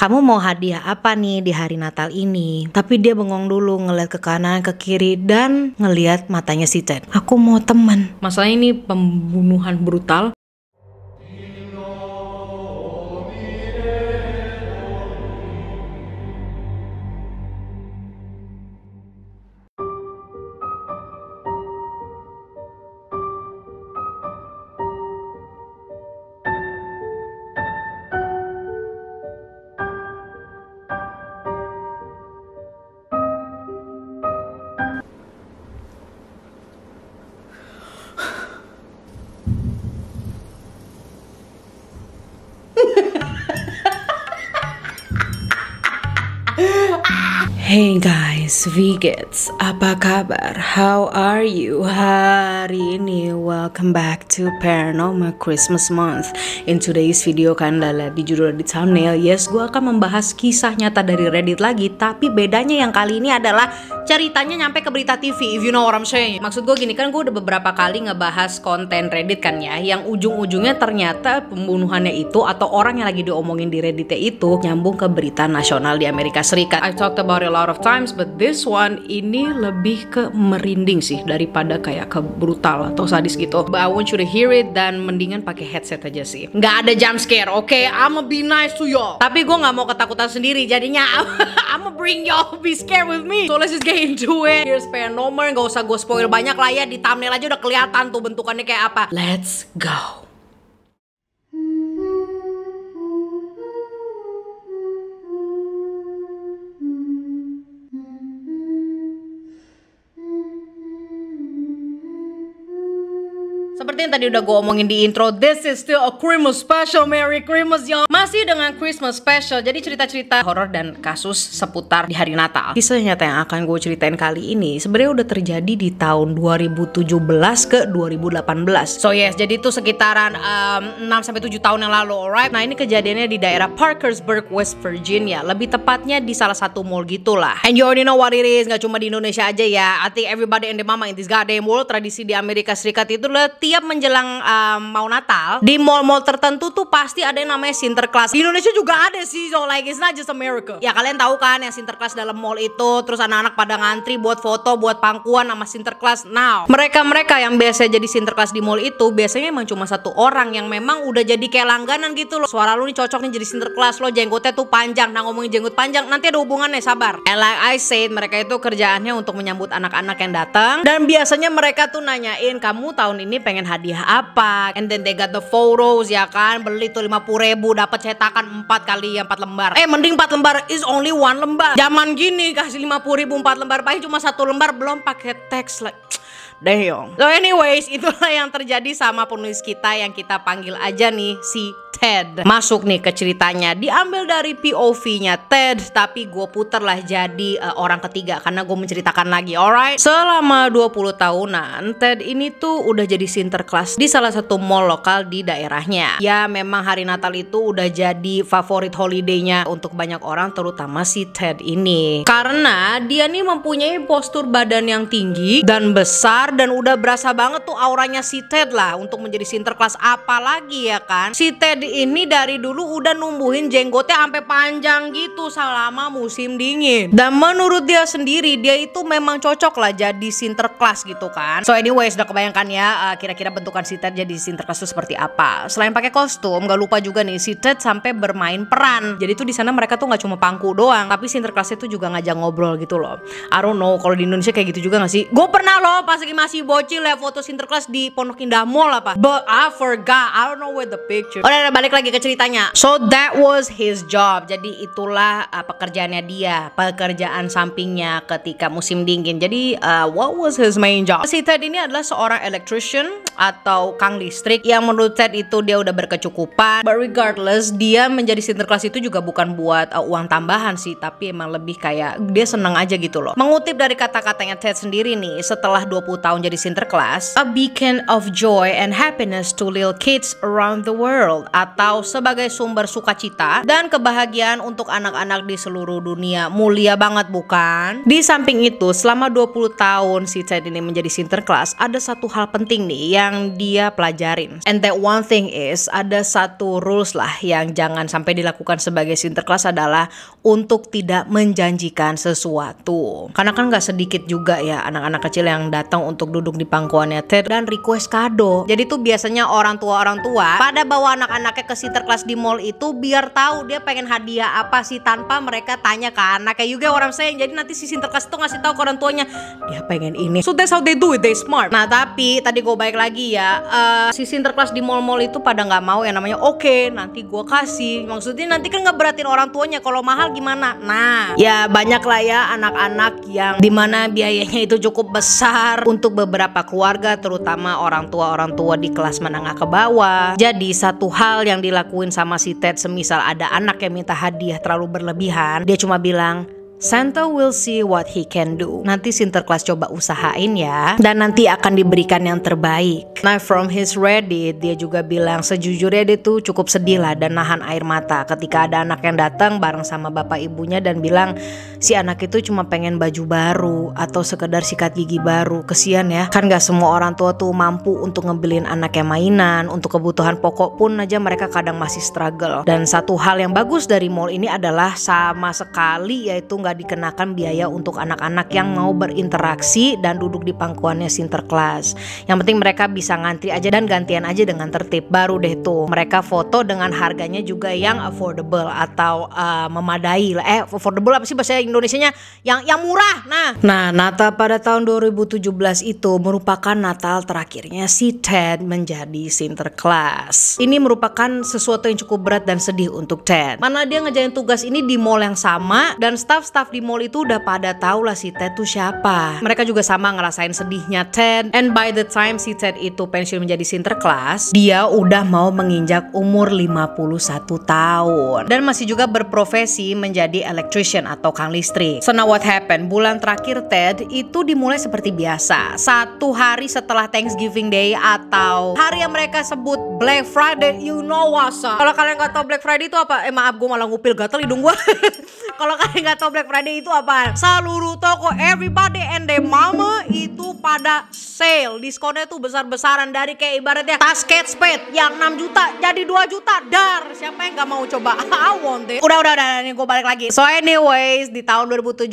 kamu mau hadiah apa nih di hari Natal ini? Tapi dia bengong dulu, ngeliat ke kanan, ke kiri, dan ngeliat matanya si Ted. Aku mau teman. Masalahnya ini pembunuhan brutal. Hey guys, Vigets, apa kabar? How are you? Hari ini welcome back to Paranormal Christmas Month. In today's video, kan lihat di judul di thumbnail, yes, gue akan membahas kisah nyata dari Reddit lagi. Tapi bedanya yang kali ini adalah ceritanya nyampe ke berita TV, if you know what I'm saying. Maksud gue gini, kan gue udah beberapa kali ngebahas konten Reddit kan ya, yang ujung-ujungnya ternyata pembunuhannya itu atau orang yang lagi diomongin di Redditnya itu nyambung ke berita nasional di Amerika Serikat. I talked about it a lot of times, but this one ini lebih ke merinding sih daripada kayak ke brutal atau sadis gitu. But I want you to hear it, dan mendingan pakai headset aja sih. Nggak ada jump scare, okay? I'ma be nice to y'all. Tapi gue nggak mau ketakutan sendiri, jadinya I'ma bring y'all be scared with me. So let's just get into it. Here's Paranormal, nggak usah gue spoil banyak lah ya, di thumbnail aja udah kelihatan tuh bentukannya kayak apa. Let's go. Seperti yang tadi udah gue omongin di intro, this is still a Christmas special. Merry Christmas y'all. Masih dengan Christmas special, jadi cerita-cerita horor dan kasus seputar di hari Natal. Kisah nyata yang akan gue ceritain kali ini sebenarnya udah terjadi di tahun 2017 ke 2018. So yes, jadi itu sekitaran 6-7 tahun yang lalu, alright. Nah, ini kejadiannya di daerah Parkersburg, West Virginia. Lebih tepatnya di salah satu mall gitulah. And you already know what it is, gak cuma di Indonesia aja ya. I think everybody and the mama in this goddamn world. Tradisi di Amerika Serikat itu tiap menjelang mau Natal, di mall-mall tertentu tuh pasti ada yang namanya Sinterklas. Di Indonesia juga ada sih, so like it's not just America. Ya kalian tahu kan yang Sinterklas dalam mall itu, terus anak-anak pada ngantri buat foto, buat pangkuan sama Sinterklas. Now, mereka yang biasa jadi Sinterklas di mall itu biasanya emang cuma satu orang yang memang udah jadi kayak langganan gitu loh. Suara lu nih cocok nih jadi Sinterklas, lo jenggotnya tuh panjang. Nah, ngomongin jenggot panjang nanti ada hubungannya, sabar. And like I said, mereka itu kerjaannya untuk menyambut anak-anak yang datang, dan biasanya mereka tuh nanyain, kamu tahun ini pengen hadiah apa, and then they got the photos ya kan. Beli tuh 50.000 dapat cetakan 4 kali 4 lembar. Mending 4 lembar is only 1 lembar. Zaman gini kasih 50.000 4 lembar, paling cuma 1 lembar, belum pakai teks like damn. So anyways, itulah yang terjadi sama penulis kita yang kita panggil aja nih si Ted. Masuk nih ke ceritanya, diambil dari POV-nya Ted, tapi gue puter lah jadi orang ketiga karena gue menceritakan lagi, alright. Selama 20 tahunan, Ted ini tuh udah jadi Sinterklas di salah satu mall lokal di daerahnya. Ya memang hari Natal itu udah jadi favorit holiday-nya untuk banyak orang, terutama si Ted ini. Karena dia nih mempunyai postur badan yang tinggi dan besar, dan udah berasa banget tuh auranya si Ted lah untuk menjadi Sinterklas. Apalagi ya kan, si Ted ini dari dulu udah numbuhin jenggotnya sampai panjang gitu selama musim dingin. Dan menurut dia sendiri, dia itu memang cocok lah jadi Sinterklas gitu kan. So anyways, udah kebayangkan ya kira-kira bentukan si Ted jadi Sinterklas itu seperti apa. Selain pakai kostum, gak lupa juga nih si Ted sampai bermain peran. Jadi tuh di sana mereka tuh gak cuma pangku doang, tapi Sinterklas itu juga ngajak ngobrol gitu loh. I don't know kalau di Indonesia kayak gitu juga gak sih? Gue pernah loh pas lagi masih bocil lihat foto Sinterklas di Pondok Indah Mall apa, but I forgot, I don't know where the picture. Udah balik lagi ke ceritanya. So that was his job. Jadi itulah pekerjaannya dia, pekerjaan sampingnya ketika musim dingin. Jadi what was his main job? Si Ted ini adalah seorang electrician atau kang listrik yang menurut Ted itu dia udah berkecukupan. But regardless, dia menjadi Sinterklas itu juga bukan buat uang tambahan sih, tapi emang lebih kayak dia seneng aja gitu loh. Mengutip dari kata-katanya Ted sendiri nih, setelah 20 tahun jadi Sinterklas, a beacon of joy and happiness to little kids around the world. atau sebagai sumber sukacita dan kebahagiaan untuk anak-anak di seluruh dunia. Mulia banget bukan? Di samping itu, selama 20 tahun si Ted ini menjadi Sinterklas, ada satu hal penting nih yang dia pelajarin. And that one thing is, ada satu rules lah yang jangan sampai dilakukan sebagai Sinterklas adalah untuk tidak menjanjikan sesuatu. Karena kan gak sedikit juga ya anak-anak kecil yang datang untuk duduk di pangkuannya Ted dan request kado. Jadi tuh biasanya orang tua pada bawa anak-anaknya ke Sinterklas di mall itu biar tahu dia pengen hadiah apa sih tanpa mereka tanya ke anaknya. Juga orang saying. Jadi nanti si Sinterklas tuh ngasih tahu ke orang tuanya dia pengen ini. So that's how they do it, they smart. Nah tapi tadi gue balik lagi ya, si Sinterklas di mall-mall itu pada nggak mau yang namanya oke, nanti gue kasih. Maksudnya nanti kan nggak beratin orang tuanya kalau mahal gimana. Nah ya banyak lah ya anak-anak yang dimana biayanya itu cukup besar untuk beberapa keluarga, terutama orang tua di kelas menengah ke bawah. Jadi satu hal yang dilakuin sama si Ted, semisal ada anak yang minta hadiah terlalu berlebihan, dia cuma bilang, Santa will see what he can do. Nanti Sinterklas coba usahain ya, dan nanti akan diberikan yang terbaik. Nah from his Reddit, dia juga bilang sejujurnya dia tuh cukup sedih lah dan nahan air mata ketika ada anak yang datang bareng sama bapak ibunya dan bilang si anak itu cuma pengen baju baru atau sekedar sikat gigi baru. Kesian ya, kan gak semua orang tua tuh mampu untuk ngebeliin anaknya mainan. Untuk kebutuhan pokok pun aja mereka kadang masih struggle. Dan satu hal yang bagus dari mall ini adalah sama sekali yaitu gak dikenakan biaya untuk anak-anak yang mau berinteraksi dan duduk di pangkuannya Sinterklas. Yang penting mereka bisa ngantri aja dan gantian aja dengan tertib. Baru deh tuh mereka foto dengan harganya juga yang affordable atau memadai lah. Affordable apa sih bahasa Indonesianya? Yang murah. Nah Natal pada tahun 2017 itu merupakan Natal terakhirnya si Ted menjadi Sinterklas. Ini merupakan sesuatu yang cukup berat dan sedih untuk Ted. Mana dia ngejain tugas ini di mall yang sama dan staff di mall itu udah pada tahu lah si Ted tuh siapa. Mereka juga sama ngerasain sedihnya Ted. And by the time si Ted itu pensiun menjadi Sinterklas, dia udah mau menginjak umur 51 tahun dan masih juga berprofesi menjadi electrician atau kang listrik. So now what happened? Bulan terakhir Ted itu dimulai seperti biasa. Satu hari setelah Thanksgiving Day atau hari yang mereka sebut Black Friday. You know what's up? Kalau kalian gak tahu Black Friday itu apa? Maaf gue malah ngupil gatel hidung gue. Kalau kalian gak tahu Black Friday itu apa? Seluruh toko, everybody and their mama itu pada sale. Diskonnya tuh besar-besaran, dari kayak ibaratnya tas Kate Spade yang 6 juta jadi 2 juta. Dar, siapa yang gak mau coba? I want it. Udah, nih gue balik lagi. So anyways, di tahun 2017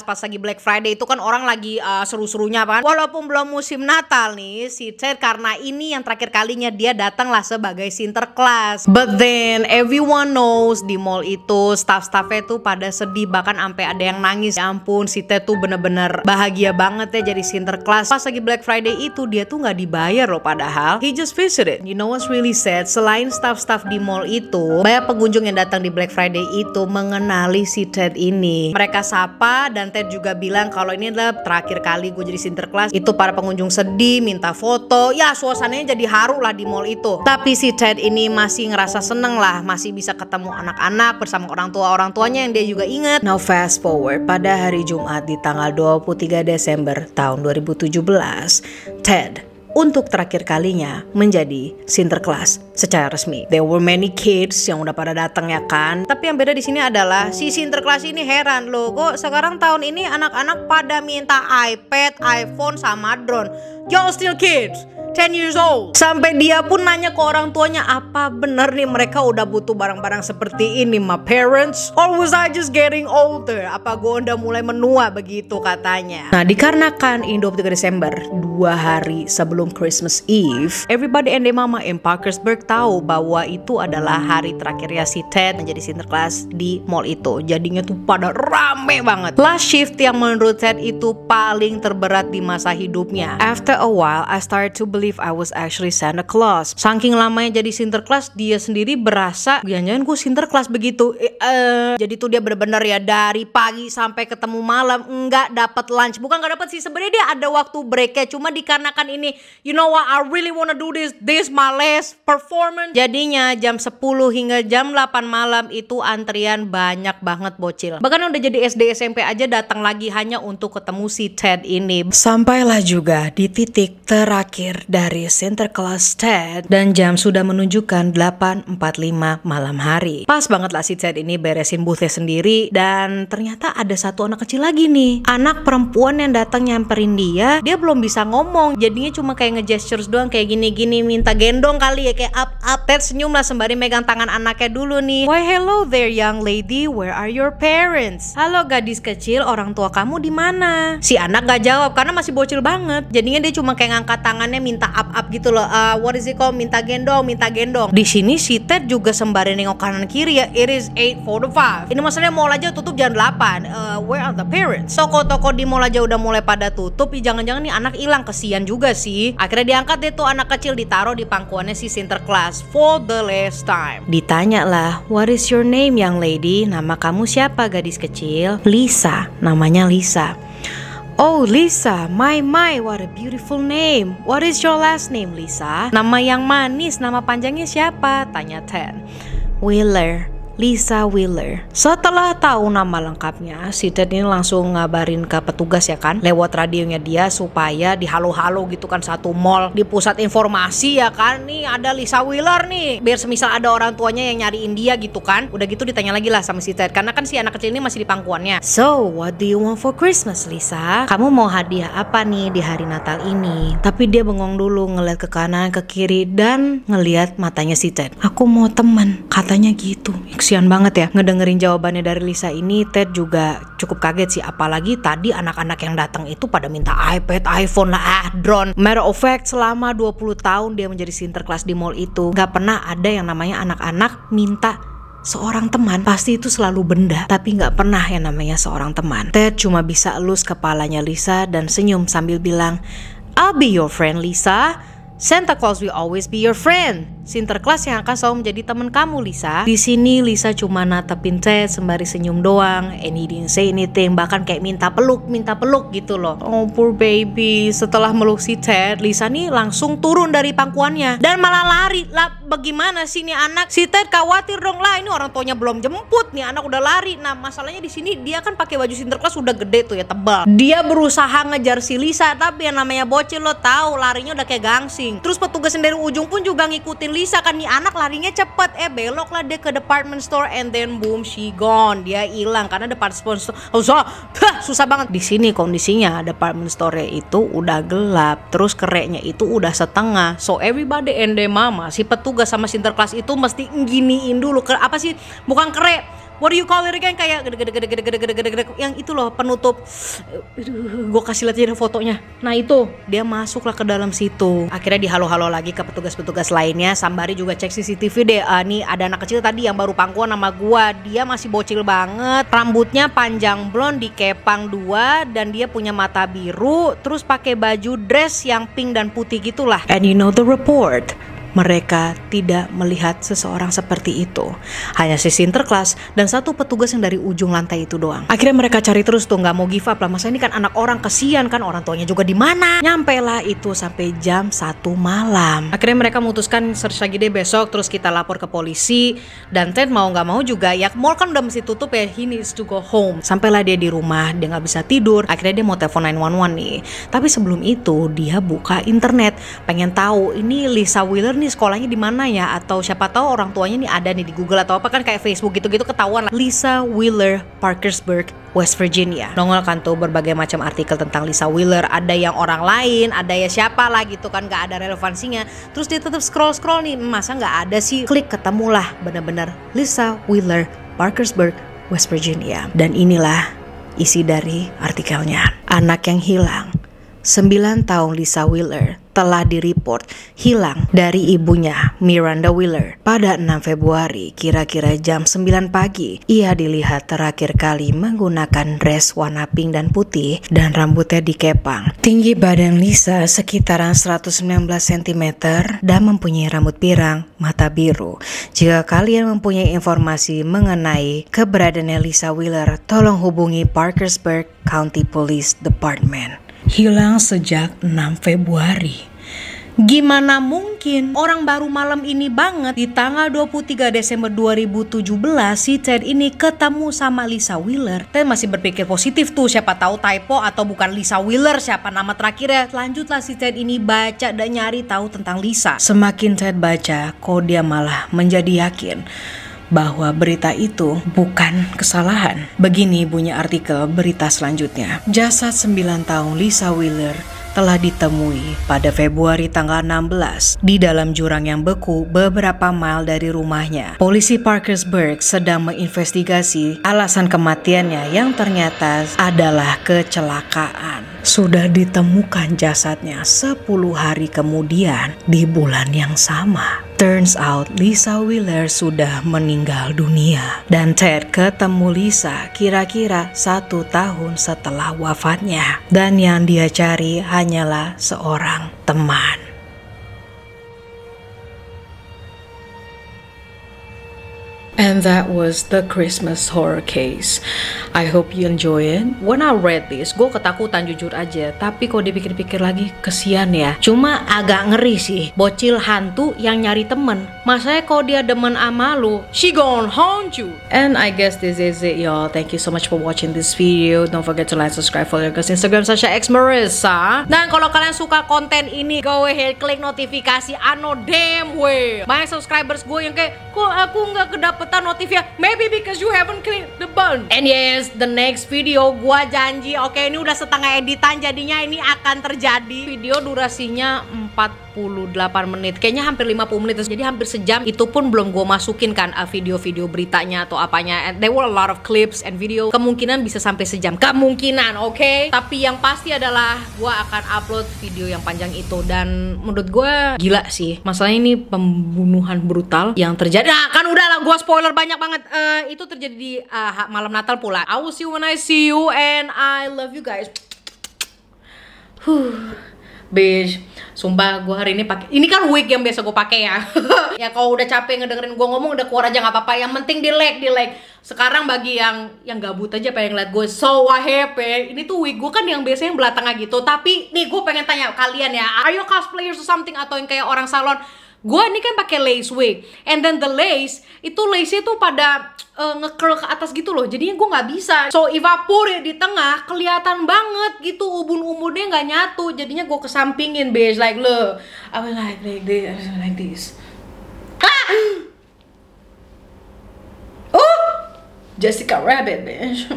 pas lagi Black Friday itu kan orang lagi seru-serunya kan. Walaupun belum musim Natal nih, si Ted karena ini yang terakhir kalinya dia datang lah sebagai Sinterklas. But then everyone knows di mall itu staff-staffnya tuh pada sedih, bahkan sampai ada yang nangis. Ya ampun, si Ted tuh bener-bener bahagia banget ya jadi Sinterklas. Pas lagi Black Friday itu dia tuh nggak dibayar loh, padahal he just visited. You know what's really sad? Selain staff-staff di mall itu, banyak pengunjung yang datang di Black Friday itu mengenali si Ted ini. Mereka sapa dan Ted juga bilang kalau ini adalah terakhir kali gue jadi Sinterklas. Itu para pengunjung sedih, minta foto. Ya suasananya jadi haru lah di mall itu. Tapi si Ted ini masih ngerasa seneng lah, masih bisa ketemu anak-anak bersama orang tuanya yang dia juga ingat. Now fast forward pada hari Jumat di tanggal 23 Desember tahun 2017, Ted untuk terakhir kalinya menjadi Sinterklas secara resmi. There were many kids yang udah pada datang ya kan. Tapi yang beda di sini adalah si Sinterklas ini heran loh, kok sekarang tahun ini anak-anak pada minta iPad, iPhone sama drone. Y'all still kids. 10 years old. Sampai dia pun nanya ke orang tuanya, apa bener nih mereka udah butuh barang-barang seperti ini, my parents? Or was I just getting older? Apa gue udah mulai menua begitu katanya. Nah dikarenakan ini 23 Desember, 2 hari sebelum Christmas Eve, everybody and their mama in Parkersburg tahu bahwa itu adalah hari terakhirnya si Ted menjadi Sinterklas di mall itu. Jadinya tuh pada rame banget. Last shift yang menurut Ted itu paling terberat di masa hidupnya. After a while, I started to believe I was actually Santa Claus. Saking lamanya jadi Sinterklas, dia sendiri berasa jangan-jangan gue Sinterklas begitu. Jadi tuh dia bener-bener ya dari pagi sampai ketemu malam nggak dapat lunch. Bukan nggak dapat sih, sebenarnya dia ada waktu breaknya. Cuma dikarenakan ini, you know what, I really wanna do this my last performance performance. Jadinya jam 10 hingga jam 8 malam itu antrian banyak banget bocil. Bahkan udah jadi SD SMP aja datang lagi hanya untuk ketemu si Ted ini. Sampailah juga di titik terakhir dari Sinterklas Ted dan jam sudah menunjukkan 8.45 malam hari. Pas banget lah si Ted ini beresin boothnya sendiri dan ternyata ada satu anak kecil lagi nih. Anak perempuan yang datang nyamperin dia belum bisa ngomong. Jadinya cuma kayak ngegestures doang kayak gini-gini, minta gendong kali ya, kayak up. Ted senyum lah sembari megang tangan anaknya dulu nih. Why hello there young lady, where are your parents? Halo gadis kecil, orang tua kamu di mana? Si anak gak jawab karena masih bocil banget. Jadinya dia cuma kayak ngangkat tangannya minta up gitu loh. What is it called? Minta gendong. Di sini si Ted juga sembari nengok kanan kiri ya. It is 8:45. Ini maksudnya mall aja tutup jam 8. Where are the parents? Toko-toko di mall aja udah mulai pada tutup. Jangan-jangan nih anak hilang, kesian juga sih. Akhirnya diangkat deh tuh anak kecil, ditaruh di pangkuannya si Sinterklas for the last time. Ditanya lah, what is your name young lady? Nama kamu siapa gadis kecil? Lisa, namanya Lisa. Oh Lisa, my, what a beautiful name. What is your last name Lisa? Nama yang manis, nama panjangnya siapa? Tanya Ted. Wheeler, Lisa Wheeler. Setelah tahu nama lengkapnya, si Ted ini langsung ngabarin ke petugas ya kan, lewat radionya dia supaya dihalo-halo gitu kan satu mall di pusat informasi ya kan. Nih ada Lisa Wheeler nih, biar semisal ada orang tuanya yang nyariin dia gitu kan. Udah gitu ditanya lagi lah sama si Ted, karena kan si anak kecil ini masih di pangkuannya. So, what do you want for Christmas Lisa? Kamu mau hadiah apa nih di hari Natal ini? Tapi dia bengong dulu, ngeliat ke kanan ke kiri dan ngeliat matanya si Ted. Aku mau teman, katanya gitu. Kesian banget ya ngedengerin jawabannya dari Lisa ini. Ted juga cukup kaget sih, apalagi tadi anak-anak yang datang itu pada minta iPad, iPhone lah, drone. Matter of fact, selama 20 tahun dia menjadi Sinterklas di mall itu, gak pernah ada yang namanya anak-anak minta seorang teman. Pasti itu selalu benda, tapi gak pernah yang namanya seorang teman. Ted cuma bisa elus kepalanya Lisa dan senyum sambil bilang, I'll be your friend Lisa. Santa Claus will always be your friend. Sinterklas yang akan selalu menjadi teman kamu Lisa. Di sini Lisa cuma natepin Ted sembari senyum doang, and he didn't say anything, bahkan kayak minta peluk gitu loh. Oh poor baby. Setelah meluk si Ted, Lisa nih langsung turun dari pangkuannya dan malah lari. Lah bagaimana sih nih anak? Si Ted khawatir dong, lah ini orang tuanya belum jemput, nih anak udah lari. Nah masalahnya di sini dia kan pakai baju Sinterklas udah gede tuh ya, tebal. Dia berusaha ngejar si Lisa, tapi yang namanya bocil lo tahu larinya udah kayak gangsing. Terus petugas yang dari ujung pun juga ngikutin Lisa kan, nih anak larinya cepet, belok lah dia ke department store and then boom she gone. Dia hilang karena department store susah banget. Di sini kondisinya department store itu udah gelap, terus kereknya itu udah setengah. So everybody and their mama, si petugas sama Sinterklas itu mesti nginiin dulu ke apa sih? Bukan kerek. What do you call it again? Kayak gede yang itu loh, penutup. Gue kasih lihat aja fotonya. Nah itu, dia masuklah ke dalam situ. Akhirnya dihalo-halo lagi ke petugas-petugas lainnya. Sambari juga cek CCTV deh. Nih ada anak kecil tadi yang baru pangkuan sama gua. Dia masih bocil banget. Rambutnya panjang blond dikepang 2 dan dia punya mata biru. Terus pakai baju dress yang pink dan putih gitulah. And you know the report. Mereka tidak melihat seseorang seperti itu. Hanya si Sinterklas dan satu petugas yang dari ujung lantai itu doang. Akhirnya mereka cari terus tuh, nggak mau give up lah. Masa ini kan anak orang, kesian kan, orang tuanya juga di mana. Nyampe lah itu sampai jam 1 malam. Akhirnya mereka memutuskan search lagi deh besok. Terus kita lapor ke polisi. Dan Ted mau nggak mau juga, ya mall kan udah mesti tutup ya. He needs to go home. Sampailah dia di rumah, dia nggak bisa tidur. Akhirnya dia mau telepon 911 nih. Tapi sebelum itu dia buka internet, pengen tahu ini Lisa Wheeler nih sekolahnya di mana ya, atau siapa tahu orang tuanya nih ada nih di Google atau apa kan, kayak Facebook gitu-gitu ketahuan lah. Lisa Wheeler, Parkersburg, West Virginia. Nongol kan tuh berbagai macam artikel tentang Lisa Wheeler, ada yang orang lain, ada ya siapa lah gitu kan, gak ada relevansinya. Terus dia tetap scroll nih, masa gak ada sih, klik ketemulah bener-bener Lisa Wheeler, Parkersburg, West Virginia. Dan inilah isi dari artikelnya. Anak yang hilang. 9 tahun Lisa Wheeler telah direport hilang dari ibunya Miranda Wheeler pada 6 Februari kira-kira jam 9 pagi. Ia dilihat terakhir kali menggunakan dress warna pink dan putih dan rambutnya dikepang. Tinggi badan Lisa sekitaran 119 cm dan mempunyai rambut pirang, mata biru. Jika kalian mempunyai informasi mengenai keberadaan Lisa Wheeler, tolong hubungi Parkersburg County Police Department. Hilang sejak 6 Februari. Gimana mungkin orang baru malam ini banget di tanggal 23 Desember 2017 si Ted ini ketemu sama Lisa Wheeler. Ted masih berpikir positif tuh, siapa tahu typo atau bukan Lisa Wheeler, siapa nama terakhirnya. Lanjutlah si Ted ini baca dan nyari tahu tentang Lisa. Semakin Ted baca, kok dia malah menjadi yakin bahwa berita itu bukan kesalahan. Begini bunyi artikel berita selanjutnya. Jasad 9 tahun Lisa Wheeler telah ditemui pada Februari tanggal 16 di dalam jurang yang beku beberapa mil dari rumahnya. Polisi Parkersburg sedang menginvestigasi alasan kematiannya yang ternyata adalah kecelakaan. Sudah ditemukan jasadnya 10 hari kemudian di bulan yang sama. Turns out Lisa Wheeler sudah meninggal dunia dan Ted ketemu Lisa kira-kira 1 tahun setelah wafatnya, dan yang dia cari hanyalah seorang teman. And that was the Christmas horror case. I hope you enjoy it. When I read this, gue ketakutan jujur aja. Tapi kalau dipikir-pikir lagi, kesian ya. Cuma agak ngeri sih. Bocil hantu yang nyari temen. Masanya kalau dia demen sama lu, she gon' haunt you. And I guess this is it, y'all. Thank you so much for watching this video. Don't forget to like, subscribe, follow ke Instagram Sasha X Marissa. Dan kalau kalian suka konten ini, go ahead klik notifikasi. Ano damn way. Banyak subscribers gue yang kayak, kok aku nggak kedapetan notifnya? Maybe because you haven't clicked the button. And yes, the next video gua janji, oke, ini udah setengah editan, jadinya ini akan terjadi. Video durasinya 48 menit, kayaknya hampir 50 menit, jadi hampir sejam. Itu pun belum gua masukin kan video-video beritanya atau apanya. And there were a lot of clips and video. Kemungkinan bisa sampai sejam, kemungkinan, oke? Tapi yang pasti adalah gua akan upload video yang panjang itu. Dan menurut gua gila sih, masalahnya ini pembunuhan brutal yang terjadi. Nah kan udah lah, gua spoiler banyak banget. Itu terjadi di malam Natal pula. I will see you when I see you, and I love you guys. Bitch, sumpah gue hari ini pakai ini kan wig yang biasa gue pakai ya. Ya kalau udah capek ngedengerin gue ngomong udah keluar aja nggak apa-apa. Yang penting di like. Sekarang bagi yang gabut aja pengen ngeliat gue so happy. Ini tuh wig gue kan yang biasanya yang belah tengah gitu. Tapi nih gue pengen tanya kalian ya, are you cosplayers or something atau yang kayak orang salon? Gue ini kan pakai lace wig, and then the lace nya tuh pada nge-curl ke atas gitu loh, jadinya gue nggak bisa. So if I put it di tengah, kelihatan banget gitu ubun-ubunnya nggak nyatu, jadinya gue kesampingin, bitch. Like look, I was like this, like this. Oh, Jessica Rabbit, bitch.